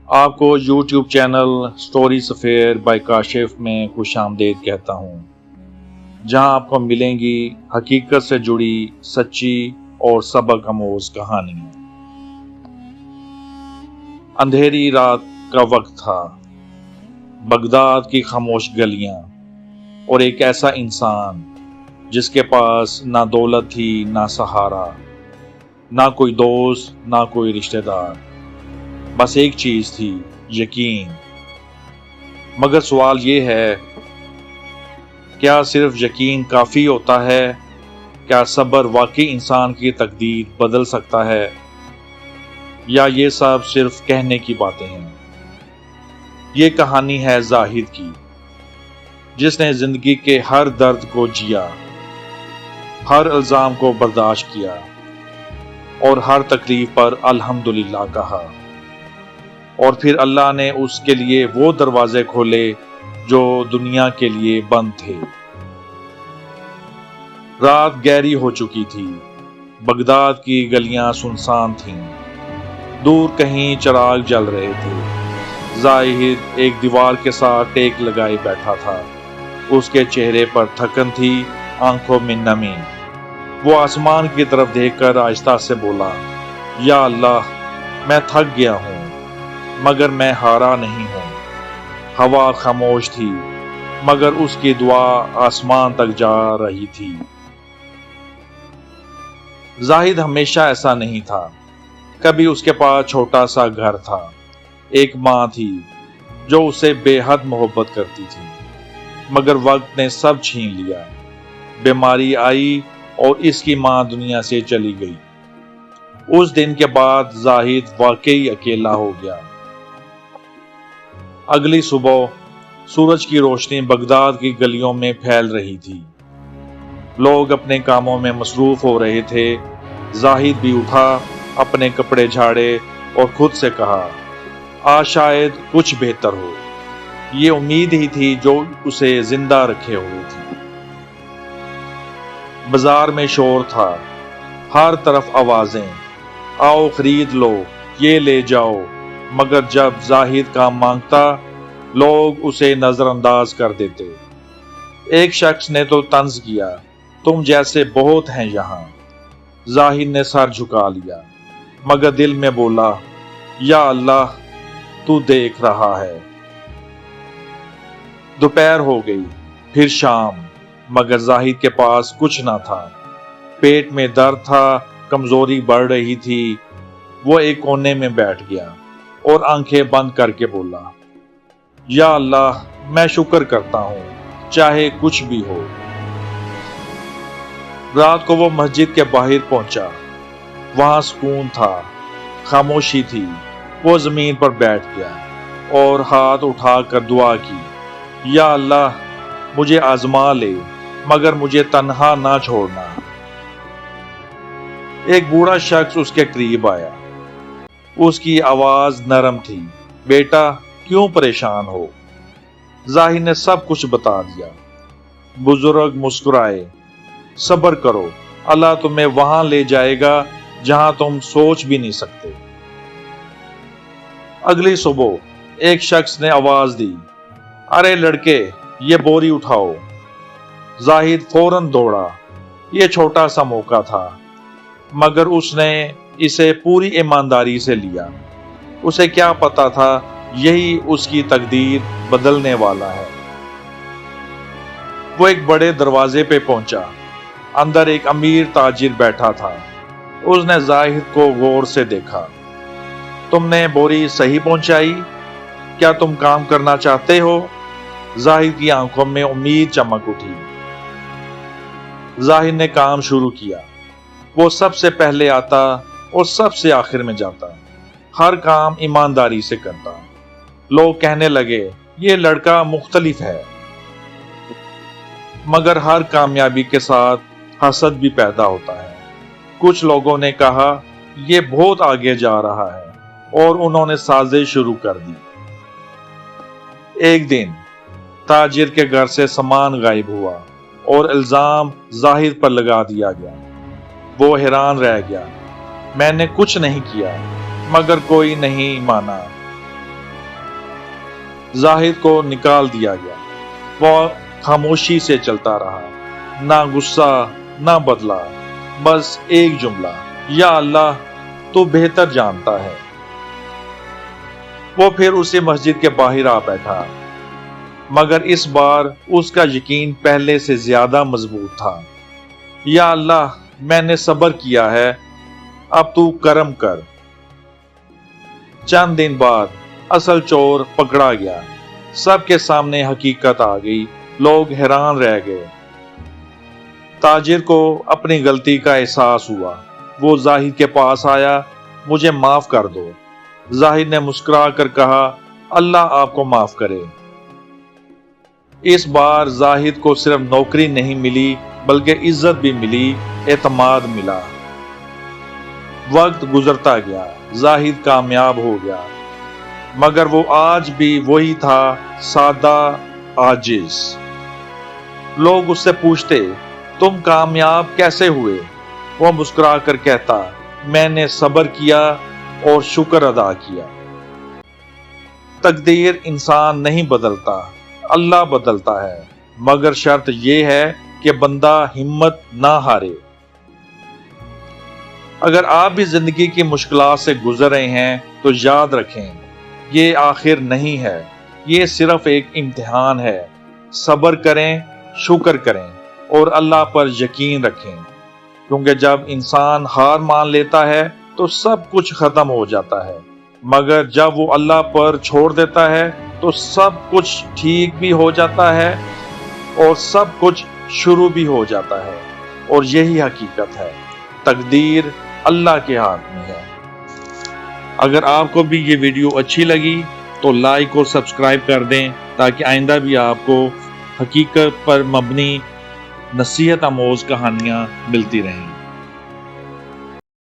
آپ کو YouTube channel story سفیر بائی کاشف میں خوش آمدید کہتا ہوں، جہاں آپ کو ملیں گی حقیقت سے جڑی سچی اور سبق آموز کہانیاں۔ اندھیری رات کا وقت تھا، بغداد کی خاموش گلیاں، اور ایک ایسا انسان جس کے پاس نہ دولت تھی، نہ سہارا، نہ کوئی دوست، نہ کوئی رشتہ دار، بس ایک چیز تھی، یقین۔ مگر سوال یہ ہے، کیا صرف یقین کافی ہوتا ہے؟ کیا صبر واقعی انسان کی تقدیر بدل سکتا ہے؟ یا یہ سب صرف کہنے کی باتیں ہیں؟ یہ کہانی ہے زاہد کی، جس نے زندگی کے ہر درد کو جیا، ہر الزام کو برداشت کیا، اور ہر تکلیف پر الحمدللہ کہا، اور پھر اللہ نے اس کے لیے وہ دروازے کھولے جو دنیا کے لیے بند تھے۔ رات گہری ہو چکی تھی، بغداد کی گلیاں سنسان تھیں، دور کہیں چراغ جل رہے تھے۔ زاہد ایک دیوار کے ساتھ ٹیک لگائے بیٹھا تھا، اس کے چہرے پر تھکن تھی، آنکھوں میں نمی۔ وہ آسمان کی طرف دیکھ کر آہستہ سے بولا، یا اللہ، میں تھک گیا ہوں، مگر میں ہارا نہیں ہوں۔ ہوا خاموش تھی، مگر اس کی دعا آسمان تک جا رہی تھی۔ زاہد ہمیشہ ایسا نہیں تھا۔ کبھی اس کے پاس چھوٹا سا گھر تھا، ایک ماں تھی جو اسے بے حد محبت کرتی تھی، مگر وقت نے سب چھین لیا۔ بیماری آئی اور اس کی ماں دنیا سے چلی گئی۔ اس دن کے بعد زاہد واقعی اکیلا ہو گیا۔ اگلی صبح سورج کی روشنی بغداد کی گلیوں میں پھیل رہی تھی، لوگ اپنے کاموں میں مصروف ہو رہے تھے۔ زاہد بھی اٹھا، اپنے کپڑے جھاڑے اور خود سے کہا، آج شاید کچھ بہتر ہو۔ یہ امید ہی تھی جو اسے زندہ رکھے ہوئے تھی۔ بازار میں شور تھا، ہر طرف آوازیں، آؤ خرید لو، یہ لے جاؤ، مگر جب زاہد کام مانگتا، لوگ اسے نظر انداز کر دیتے۔ ایک شخص نے تو طنز کیا، تم جیسے بہت ہیں یہاں۔ زاہد نے سر جھکا لیا، مگر دل میں بولا، یا اللہ، تو دیکھ رہا ہے۔ دوپہر ہو گئی، پھر شام، مگر زاہد کے پاس کچھ نہ تھا۔ پیٹ میں درد تھا، کمزوری بڑھ رہی تھی۔ وہ ایک کونے میں بیٹھ گیا اور آنکھیں بند کر کے بولا، یا اللہ، میں شکر کرتا ہوں، چاہے کچھ بھی ہو۔ رات کو وہ مسجد کے باہر پہنچا، وہاں سکون تھا، خاموشی تھی۔ وہ زمین پر بیٹھ گیا اور ہاتھ اٹھا کر دعا کی، یا اللہ، مجھے آزما لے، مگر مجھے تنہا نہ چھوڑنا۔ ایک بوڑھا شخص اس کے قریب آیا، اس کی آواز نرم تھی، بیٹا، کیوں پریشان ہو؟ زاہد نے سب کچھ بتا دیا۔ بزرگ مسکرائے، صبر کرو، اللہ تمہیں وہاں لے جائے گا جہاں تم سوچ بھی نہیں سکتے۔ اگلی صبح ایک شخص نے آواز دی، ارے لڑکے، یہ بوری اٹھاؤ۔ زاہد فوراً دوڑا۔ یہ چھوٹا سا موقع تھا، مگر اس نے اسے پوری ایمانداری سے لیا۔ اسے کیا پتا تھا، یہی اس کی تقدیر بدلنے والا ہے۔ وہ ایک بڑے دروازے پہ پہنچا، اندر ایک امیر تاجر بیٹھا تھا۔ اس نے زاہد کو غور سے دیکھا، تم نے بوری صحیح پہنچائی؟ کیا تم کام کرنا چاہتے ہو؟ زاہد کی آنکھوں میں امید چمک اٹھی۔ زاہد نے کام شروع کیا۔ وہ سب سے پہلے آتا اور سب سے آخر میں جاتا، ہر کام ایمانداری سے کرتا۔ لوگ کہنے لگے، یہ لڑکا مختلف ہے، مگر ہر کامیابی کے ساتھ حسد بھی پیدا ہوتا ہے۔ کچھ لوگوں نے کہا، یہ بہت آگے جا رہا ہے، اور انہوں نے سازش شروع کر دی۔ ایک دن تاجر کے گھر سے سامان غائب ہوا اور الزام زاہد پر لگا دیا گیا۔ وہ حیران رہ گیا، میں نے کچھ نہیں کیا، مگر کوئی نہیں مانا۔ زاہد کو نکال دیا گیا۔ وہ خاموشی سے چلتا رہا، نہ غصہ نہ بدلہ، بس ایک جملہ، یا اللہ تو بہتر جانتا ہے۔ وہ پھر اسی مسجد کے باہر آ بیٹھا، مگر اس بار اس کا یقین پہلے سے زیادہ مضبوط تھا۔ یا اللہ میں نے صبر کیا ہے، اب تو کرم کر۔ چند دن بعد اصل چور پکڑا گیا، سب کے سامنے حقیقت آ گئی، لوگ حیران رہ گئے۔ تاجر کو اپنی غلطی کا احساس ہوا، وہ زاہد کے پاس آیا، مجھے معاف کر دو۔ زاہد نے مسکرا کر کہا، اللہ آپ کو معاف کرے۔ اس بار زاہد کو صرف نوکری نہیں ملی بلکہ عزت بھی ملی، اعتماد ملا۔ وقت گزرتا گیا، زاہد کامیاب ہو گیا، مگر وہ آج بھی وہی تھا، سادہ، عاجز۔ لوگ اس سے پوچھتے، تم کامیاب کیسے ہوئے؟ وہ مسکرا کر کہتا، میں نے صبر کیا اور شکر ادا کیا۔ تقدیر انسان نہیں بدلتا، اللہ بدلتا ہے، مگر شرط یہ ہے کہ بندہ ہمت نہ ہارے۔ اگر آپ بھی زندگی کی مشکلات سے گزر رہے ہیں تو یاد رکھیں، یہ آخر نہیں ہے، یہ صرف ایک امتحان ہے۔ صبر کریں، شکر کریں اور اللہ پر یقین رکھیں، کیونکہ جب انسان ہار مان لیتا ہے تو سب کچھ ختم ہو جاتا ہے، مگر جب وہ اللہ پر چھوڑ دیتا ہے تو سب کچھ ٹھیک بھی ہو جاتا ہے اور سب کچھ شروع بھی ہو جاتا ہے۔ اور یہی حقیقت ہے، تقدیر اللہ کے ہاتھ میں ہے۔ اگر آپ کو بھی یہ ویڈیو اچھی لگی تو لائک اور سبسکرائب کر دیں تاکہ آئندہ بھی آپ کو حقیقت پر مبنی نصیحت آموز کہانیاں ملتی رہیں۔